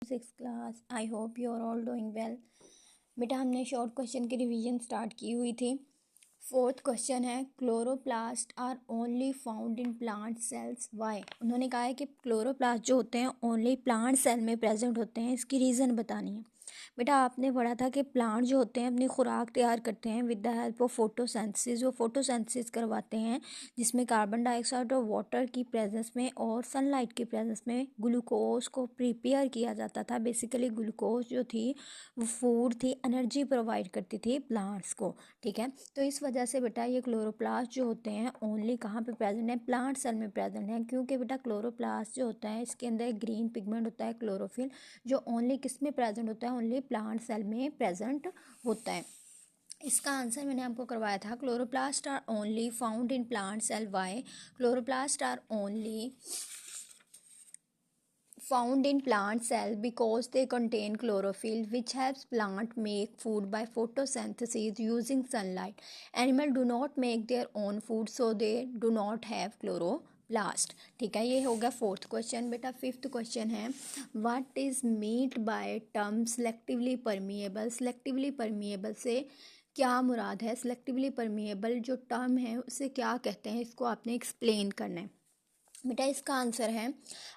Six class. I hope you are all doing well. बेटा हमने short question की revision start की हुई थी। फोर्थ क्वेश्चन है chloroplast are only found in plant cells why. उन्होंने कहा है कि क्लोरोप्लास्ट जो होते हैं ओनली प्लांट सेल में प्रेजेंट होते हैं, इसकी रीज़न बतानी है। बेटा आपने पढ़ा था कि प्लांट जो होते हैं अपनी खुराक तैयार करते हैं with the help of photosynthesis. वो फोटोसिंथेसिस करवाते हैं जिसमें कार्बन डाइऑक्साइड और वाटर की प्रेजेंस में और सनलाइट की प्रेजेंस में ग्लूकोज को प्रिपेयर किया जाता था। बेसिकली ग्लूकोज जो थी वो फूड थी, एनर्जी प्रोवाइड करती थी प्लांट्स को। ठीक है, तो इस वजह से बेटा ये क्लोरोप्लास्ट जो होते हैं ओनली कहाँ पे प्रेजेंट है? प्लांट सेल में प्रेजेंट है, क्योंकि बेटा क्लोरोप्लास्ट जो होता है इसके अंदर ग्रीन पिगमेंट होता है क्लोरोफिल, जो ओनली किस में प्रेजेंट होता है? ओनली प्लांट सेल में प्रेजेंट होता है। इसका आंसर मैंने आपको करवाया था, chloroplast are only found in plant cell. Why? Chloroplast are only found in plant cell because they contain chlorophyll which helps plant make food by photosynthesis using sunlight. Animal do not make their own food so they do not have chloroplast. ठीक है, ये हो गया fourth question. बेटा fifth question है what is meant by term selectively permeable. Selectively permeable से क्या मुराद है? सेलेक्टिवली परमिएबल जो टर्म है उसे क्या कहते हैं, इसको आपने एक्सप्लेन करना है। बेटा इसका आंसर है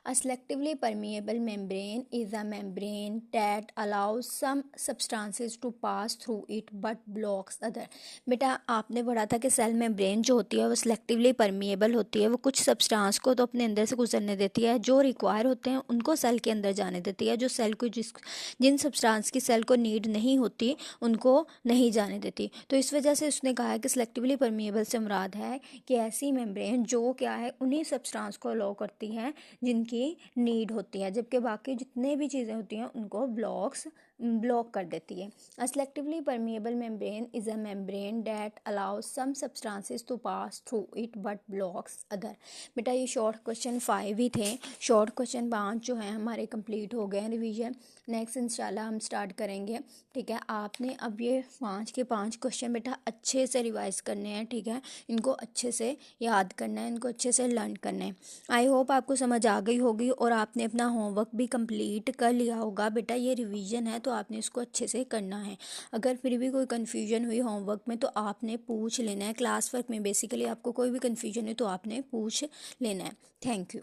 a selectively permeable membrane is a membrane that allows some substances to pass through it but blocks other. बेटा आपने पढ़ा था कि सेल मेम्ब्रेन जो होती है वो सेलेक्टिवली परमिएबल होती है, वो कुछ सब्सटेंस को तो अपने अंदर से गुजरने देती है, जो रिक्वायर होते हैं उनको सेल के अंदर जाने देती है, जो सेल को जिन सब्सटेंस की सेल को नीड नहीं होती उनको नहीं जाने देती। तो इस वजह से उसने कहा है कि सेलेक्टिवली परमिएबल से मुराद है कि ऐसी मेम्ब्रेन जो क्या है उन्हीं सब्सटेंस को अलाउ करती है जिनकी नीड होती है, जबकि बाकी जितने भी चीज़ें होती हैं उनको ब्लॉक कर देती है। A selectively permeable membrane is a membrane that allows some substances to pass through it but blocks other. बेटा ये शॉर्ट क्वेश्चन 5 ही थे। शॉर्ट क्वेश्चन 5 जो हैं हमारे कंप्लीट हो गए हैं रिवीजन। नेक्स्ट इंशाल्लाह हम स्टार्ट करेंगे। ठीक है, आपने अब ये 5 के 5 क्वेश्चन बेटा अच्छे से रिवाइज करने हैं। ठीक है, इनको अच्छे से याद करना है, इनको अच्छे से लर्न करना है। आई होप आपको समझ आ गई होगी और आपने अपना होमवर्क भी कंप्लीट कर लिया होगा। बेटा ये रिवीजन है तो आपने इसको अच्छे से करना है। अगर फिर भी कोई कन्फ्यूजन हुई होमवर्क में तो आपने पूछ लेना है। क्लास वर्क में बेसिकली आपको कोई भी कन्फ्यूजन है तो आपने पूछ लेना है। Thank you.